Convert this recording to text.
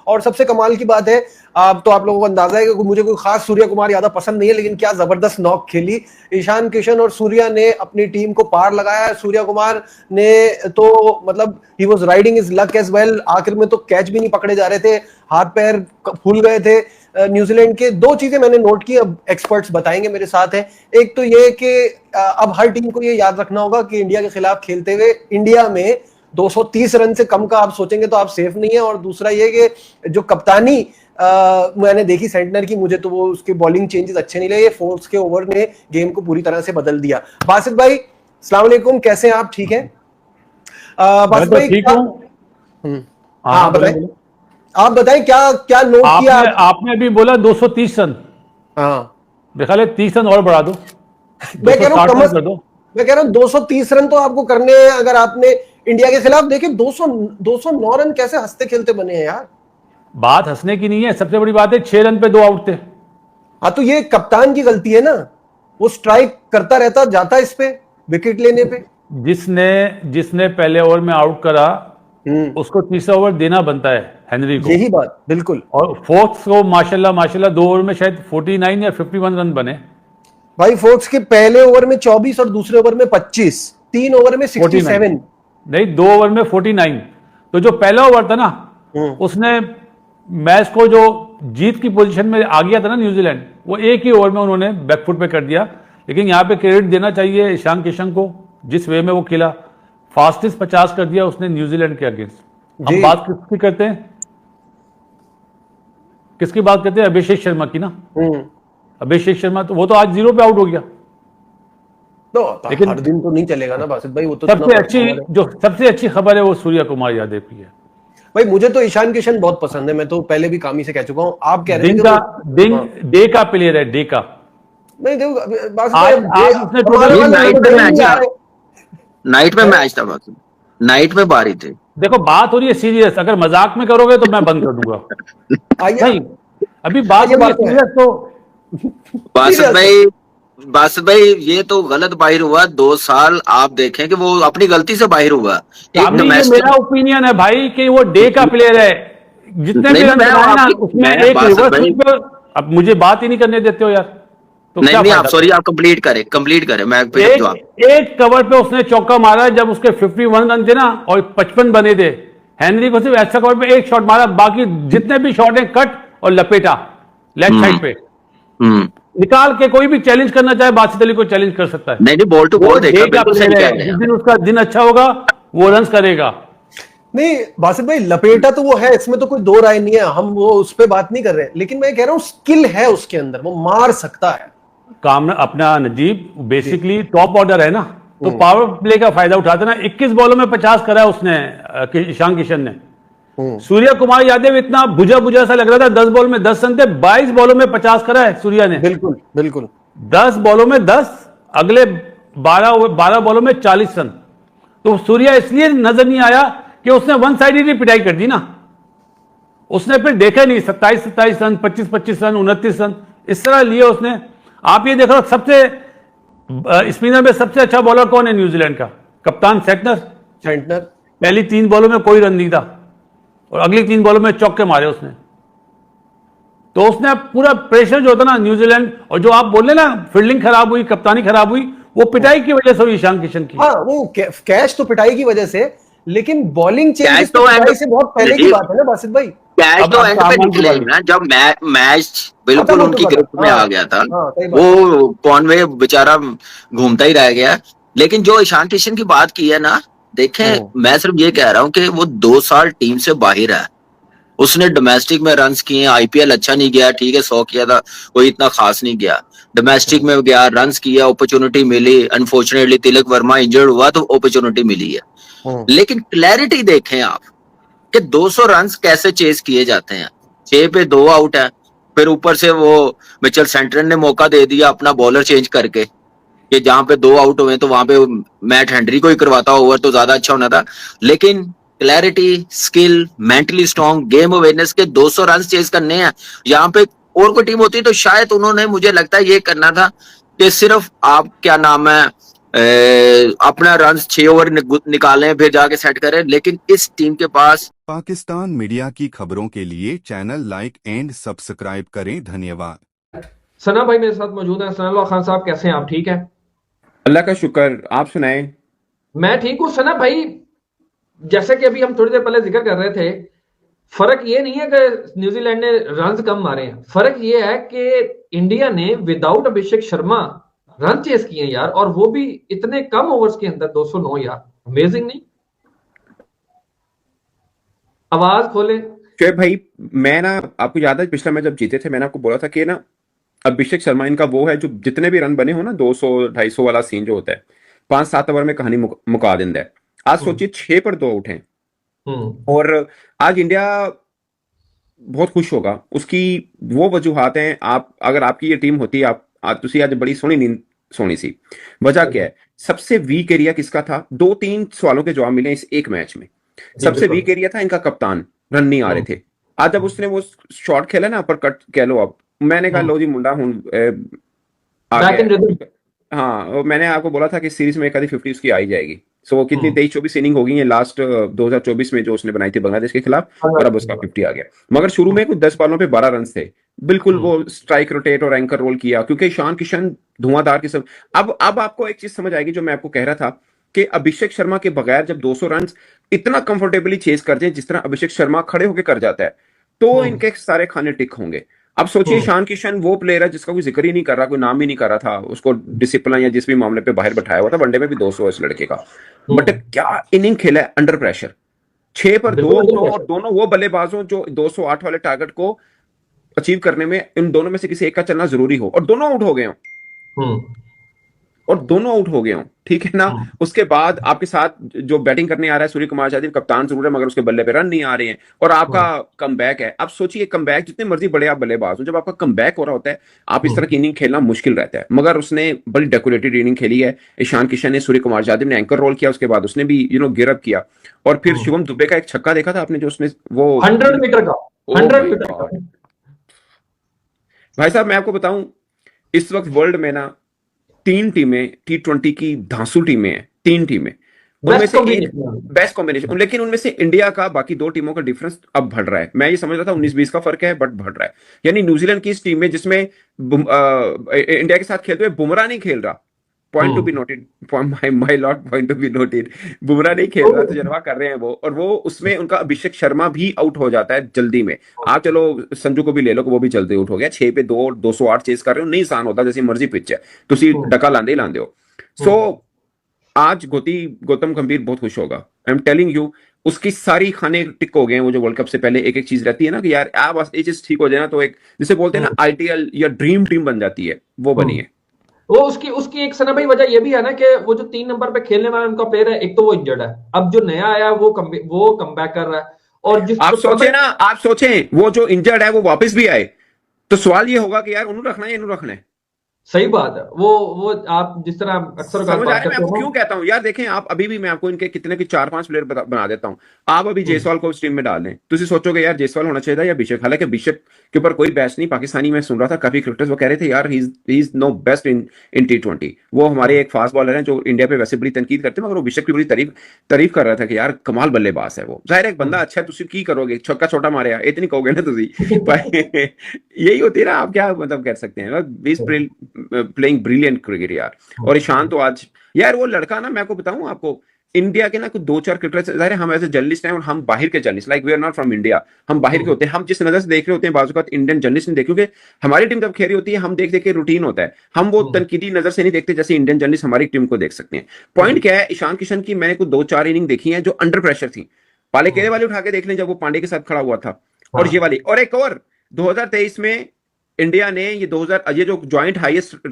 और सबसे कमाल की बात है, तो आप लोगों को अंदाजा है कि मुझे कोई खास सूर्य कुमार यादव पसंद नहीं है, लेकिन क्या जबरदस्त नॉक खेली ईशान किशन और सूर्या ने, अपनी टीम को पार लगाया। सूर्य कुमार ने तो मतलब he was riding his luck as well. आखिर में तो कैच भी नहीं पकड़े जा रहे थे, हाथ पैर फूल गए थे न्यूजीलैंड के। दो चीजें मैंने नोट की, अब एक्सपर्ट्स बताएंगे मेरे साथ है। एक तो ये कि अब हर टीम को ये याद रखना होगा कि इंडिया के खिलाफ खेलते हुए इंडिया में 230 रन से कम का आप सोचेंगे तो आप सेफ नहीं है। और दूसरा ये कि जो कप्तानी मैंने देखी सेंटनर की, मुझे तो वो उसके बॉलिंग चेंजेस अच्छे नहीं लगे। फोर्स के ओवर ने गेम को पूरी तरह से बदल दिया। बासित भाई अस्सलाम वालेकुम, कैसे हैं आप? ठीक हैं बासित भाई? ठीक हूं। हाँ बताएं, आप बताएं क्या क्या नोट किया आपने अभी बोला 230 रन। हाँ देखा ले 30 रन और बढ़ा दो। मैं कह रहा हूँ 230 रन तो आपको करने हैं अगर आपने इंडिया के खिलाफ। देखिए 209 रन कैसे हंसते खेलते बने हैं यार। बात हंसने की नहीं है, सबसे बड़ी बात है 6 रन पे 2 आउट थे। हाँ तो ये कप्तान की गलती है ना, वो स्ट्राइक करता रहता जाता इस पे विकेट लेने पे। जिसने पहले ओवर में आउट करा उसको तीसरा ओवर देना बनता है हेनरी को। यही बात बिल्कुल। और फोर्थ को माशाल्लाह 2 ओवर में शायद 49 या 51 रन बने भाई। फोर्स के पहले ओवर में 24 और दूसरे ओवर में 25, 3 ओवर में 67। नहीं, 2 ओवर में 49। तो जो पहला ओवर था ना उसने मैच को जो जीत की पोजीशन में आ गया था ना न्यूजीलैंड, वो एक ही ओवर में उन्होंने बैकफुट पे कर दिया। लेकिन यहाँ पे क्रेडिट देना चाहिए ईशान किशन को, जिस वे में वो खेला। फास्टेस्ट 50 कर दिया उसने न्यूजीलैंड के अगेंस्ट। हम बात किसकी करते हैं? किसकी बात करते हैं? अभिषेक शर्मा की ना। अभिषेक शर्मा तो वो तो आज 0 पे आउट हो गया। तो लेकिन हर दिन तो नहीं चलेगा ना बासित भाई। वो तो सबसे अच्छी खबर है वो सूर्य कुमार यादव की है। भाई मुझे तो ईशान किशन बहुत पसंद है, मैं तो पहले भी कामी से कह चुका हूं। आप कह रहे हैं डे का प्लेयर है, डे का। नहीं देखो नाइट में मैच था, बस नाइट में बारी थी। देखो बात हो रही है सीरियस, अगर मजाक में करोगे तो मैं बंद कर दूंगा। नहीं अभी बात हो रही है सीरियस तो बासित भाई ये तो गलत बाहिर हुआ। 2 साल आप देखें कि वो अपनी गलती से बाहिर हुआ। मेरा ओपिनियन है भाई कि वो डे का प्लेयर है। जितने भी रन बनाए ना उसमें एक रिवर्स। अब मुझे बात ही नहीं करने देते हो यार। तो नहीं आप सॉरी, आप कंप्लीट करें मैं एक कवर पे उसने चौका मारा जब उसके 51 रन थे ना और 55 बने थे। हेनरी को सिर्फ ऐसा कवर पे एक शॉट मारा, बाकी जितने भी शॉट है कट और लपेटा लेफ्ट साइड पे निकाल के। कोई भी चैलेंज करना चाहे बासित अली को चैलेंज कर सकता है। नहीं बॉल टू बॉल देखा, जिस दिन उसका दिन अच्छा होगा वो रन करेगा। नहीं बासित भाई लपेटा तो वो है, इसमें तो कोई दो राय नहीं है, हम वो उस पर बात नहीं कर रहे। लेकिन मैं कह रहा हूं स्किल है उसके अंदर, वो मार सकता है। काम अपना नजीब बेसिकली टॉप ऑर्डर है ना, तो पावर प्ले का फायदा उठाते ना। 21 बॉलों में 50 करा है उसने ईशान किशन ने। सूर्य कुमार यादव इतना बुझा सा लग रहा था, 10 बॉल में 10 रन थे। 22 बॉलों में 50 करा है सूर्या ने। बिल्कुल 10 बॉलों में 10, अगले 12 बॉलों में 40 रन। तो सूर्या इसलिए नजर नहीं आया कि उसने वन साइडेड ही पिटाई कर दी ना। उसने फिर देखा नहीं 27 रन, 25 रन, 29 रन इस तरह लिए उसने। आप ये देखो सबसे स्पिनर में सबसे अच्छा बॉलर कौन है न्यूजीलैंड का? कप्तान सेंटनर। पहली 3 बॉलों में कोई रन नहीं था और अगली 3 बॉलों में चौके मारे उसने। तो उसने पूरा प्रेशर जो था ना न्यूजीलैंड, और जो आप बोल रहे ना फील्डिंग खराब हुई, कप्तानी खराब हुई, वो पिटाई की वजह से हुई ईशान किशन की। हाँ वो कैच तो पिटाई की वजह से, लेकिन बॉलिंग चेंजेस तो पिटाई से बहुत पहले की बात है ना बासित भाई। कैच तो एंड पे निकले ना, जब मैच बिल्कुल उनकी ग्रिप में आ गया था। वो कॉनवे बेचारा घूमता ही रह गया। लेकिन जो ईशान किशन की बात की है ना, देखें मैं सिर्फ ये कह रहा हूं कि वो 2 साल टीम से बाहर है। उसने डोमेस्टिक में रन्स किए, आईपीएल अच्छा नहीं गया, ठीक है 100 किया था, कोई इतना खास नहीं गया। डोमेस्टिक में गया, रन्स किया, अपॉर्चुनिटी मिली। अनफॉर्चुनेटली तिलक वर्मा इंजर्ड हुआ तो अपॉर्चुनिटी मिली है। लेकिन क्लैरिटी देखें आप कि 200 रन कैसे चेस किए जाते हैं। 6 पे 2 आउट है, फिर ऊपर से वो मिचेल सेंटनर ने मौका दे दिया अपना बॉलर चेंज करके कि जहां पे 2 आउट हुए तो वहां पे मैट हेनरी को ही करवाता ओवर तो ज्यादा अच्छा होना था। लेकिन clarity, skill, mentally strong, game awareness के 200 रन चेज करने हैं। यहाँ पे और कोई टीम होती तो शायद उन्होंने, मुझे लगता है ये करना था कि सिर्फ आप क्या नाम है अपना रन 6 ओवर निकालें फिर जाके सेट करें, लेकिन इस टीम के पास। पाकिस्तान मीडिया की खबरों के लिए चैनल लाइक एंड सब्सक्राइब करें। धन्यवाद। सना भाई मेरे साथ मौजूद है। सनाउल्लाह खान साहब, कैसे हैं आप? ठीक है, अल्लाह का शुक्र, आप सुनाएं। मैं ठीक हूं। सना भाई, जैसे कि अभी हम थोड़ी देर पहले जिक्र कर रहे थे, फर्क ये नहीं है कि न्यूजीलैंड ने रन कम मारे हैं, फर्क ये है कि इंडिया ने without Abhishek Sharma run chase किए यार, और वो भी इतने कम ओवर्स के अंदर 209 यार। अमेजिंग नहीं? आवाज खोले शोएब भाई, मैं ना, आपको याद है पिछला मैच जब जीते थे मैंने आपको बोला था कि ना अभिषेक शर्मा इनका वो है जो जितने भी रन बने हो ना 200-250 वाला सीन जो होता है 5-7 ओवर में कहानी मुका देता है। आज सोचिए 6 पर 2 आउट हैं और आज इंडिया बहुत खुश होगा। उसकी वो वजूहात हैं, आप अगर आपकी ये टीम होती आप तुसी आज बड़ी सोहनी नींद सोनी सी। वजह क्या है? सबसे वीक एरिया किसका था? 2-3 सवालों के जवाब मिले इस एक मैच में। सबसे वीक एरिया था इनका कप्तान, रन नहीं आ रहे थे। आज जब उसने वो शॉट खेला ना, अपर कट कह लो, अब मैंने कहा लो जी मुंडा हूं आ गया। हाँ, मैंने आपको बोला था कि सीरीज में एक आधी 50 उसकी आई जाएगी। सो वो कितनी 23-24 इनिंग हो गई है लास्ट 2024 में जो उसने बनाई थी बांग्लादेश के खिलाफ, और अब उसका 50 आ गया। मगर शुरू में कुछ 10 बॉलों पे 12 रन थे। बिल्कुल वो स्ट्राइक रोटेट और एंकर रोल किया क्योंकि ईशान किशन धुआंधार किस्म। अब आपको एक चीज समझ आएगी जो मैं आपको कह रहा था कि अभिषेक शर्मा के बगैर जब 200 रन इतना कंफर्टेबली चेस कर जाए जिस तरह अभिषेक शर्मा खड़े होकर कर जाता है, तो इनके सारे खाने टिक होंगे। अब सोचिए ईशान किशन वो प्लेयर है जिसका कोई जिक्र ही नहीं कर रहा, कोई नाम ही नहीं कर रहा था, उसको डिसिप्लिन या जिस भी मामले पे बाहर बैठाया हुआ था। वनडे में भी 200 इस लड़के का, बट क्या इनिंग खेला है अंडर प्रेशर। 6 पर 2 और दोनों वो बल्लेबाजों जो 208 वाले टारगेट को अचीव करने में इन दोनों में से किसी एक का चलना जरूरी हो, और दोनों आउट हो गए हो ठीक है ना। उसके बाद आपके साथ जो बैटिंग करने आ रहा है सूर्य कुमार यादव, कप्तान जरूर है मगर उसके बल्ले पे रन नहीं आ रहे हैं, और आपका कमबैक है। अब सोचिए कमबैक, जितने मर्जी बड़े आप बल्लेबाज हो, जब आपका कमबैक हो रहा होता है आप इस तरह की इनिंग खेलना मुश्किल रहता है। मगर उसने बड़ी डेकोरेटेड इनिंग खेली है ईशान किशन ने, सूर्य कुमार यादव ने एंकर रोल किया, उसके बाद उसने भी गिव अप किया, और फिर शुभम दुबे का एक छक्का देखा था आपने जो उसने वो 100 मीटर का 100 मीटर का। भाई साहब मैं आपको बताऊं, इस वक्त वर्ल्ड में ना 3 टीमें T20 की धांसू टीमें हैं, 3 टीमें, उनमें से एक बेस्ट कॉम्बिनेशन, लेकिन उनमें से इंडिया का बाकी 2 टीमों का डिफरेंस अब बढ़ रहा है। मैं ये समझ रहा था 19-20 का फर्क है, बट बढ़ रहा है। यानी न्यूजीलैंड की इस टीम में जिसमें इंडिया के साथ खेलते हुए बुमराह नहीं खेल रहा, point to be noted, my Lord, point to be noted, Bumrah नहीं खेल रहा, तजर्बा कर रहे हैं वो, और वो उसमें उनका अभिषेक शर्मा भी आउट हो जाता है जल्दी में। आप चलो संजू को भी ले लो, वो भी जल्दी आउट हो गया। 6 पे 2 208 चेस कर रहे हो, नहीं आसान होता, जैसी मर्जी पिच है, तुसी डका लांदे ही लांदे हो। सो आज गौतम गंभीर बहुत खुश होगा, आई एम टेलिंग यू। उसकी सारी खाने टिक हो गए हैं। वो जो वर्ल्ड कप से पहले एक एक चीज रहती है ना कि यार बस ये चीज ठीक हो जाए ना, तो एक जिसे बोलते हैं ना आइडियल या ड्रीम टीम बन जाती है, वो बनी है। वो उसकी एक सना भाई वजह ये भी है ना कि वो जो 3 नंबर पे खेलने वाला उनका प्लेयर है, एक तो वो इंजर्ड है, अब जो नया आया वो कमबैक कर रहा है। और आप सोचें वो जो इंजर्ड है वो वापस भी आए, तो सवाल ये होगा कि यार उन्होंने रखना है या इन्होंने रखना है। सही बात है। वो आप जिस तरह अक्सर समझ आ रहा है मैं आपको क्यों कहता हूं यार। देखें आप, अभी भी मैं आपको इनके कितने की 4-5 प्लेयर बना देता हूं। आप अभी जायसवाल को इस टीम में डाल दें, तो सोचोगे यार जायसवाल होना चाहिए था या अभिषेक। हालांकि अभिषेक के ऊपर कोई बहस नहीं, पाकिस्तानी मैं सुन रहा था काफी क्रिकेटर्स वो कह रहे थे यार he is no best in T20। वो हमारे एक फास्ट बॉलर हैं जो इंडिया पे वैसे बड़ी तनकीद करते हैं, मगर अभिषेक की बड़ी तारीफ कर रहा था कि यार कमाल बल्लेबाज है वो। जाहिर एक बंदा अच्छा है, तुम की करोगे, छक्का छोटा मारे इतनी कहोगे ना तुम यही होती है ना। आप क्या मतलब कर सकते हैं, प्लेइंग ब्रिलियंट क्रिकेट यार। और ईशान तो आज यार वो लड़का ना, मैं आपको बताऊं आपको, इंडिया के ना कुछ 2-4 क्रिकेटर्स, जाहिर हम ऐसे जर्नलिस्ट हैं और हम बाहर के journalist, like we are not from India, हम बाहर के होते हैं। हम जिस नजर से देख रहे होते हैं बाजू का इंडियन जर्नलिस्ट नहीं देख, क्योंकि हमारी टीम जब खेल रही होती है हम देख के रूटीन होता है, हम वो तनकीदी नजर से नहीं देखते जैसे इंडियन जर्नलिस्ट हमारी टीम को देख सकते हैं। पॉइंट क्या है, ईशान किशन की मैंने कुछ 2-4 इनिंग देखी है जो अंडर प्रेशर थी। पाले केले वाले उठा के देख लें जब वो पांडे के साथ खड़ा हुआ था, और ये वाली, और एक और 2023 में इंडिया ने ये जो ज्वाइंट हाईएस्ट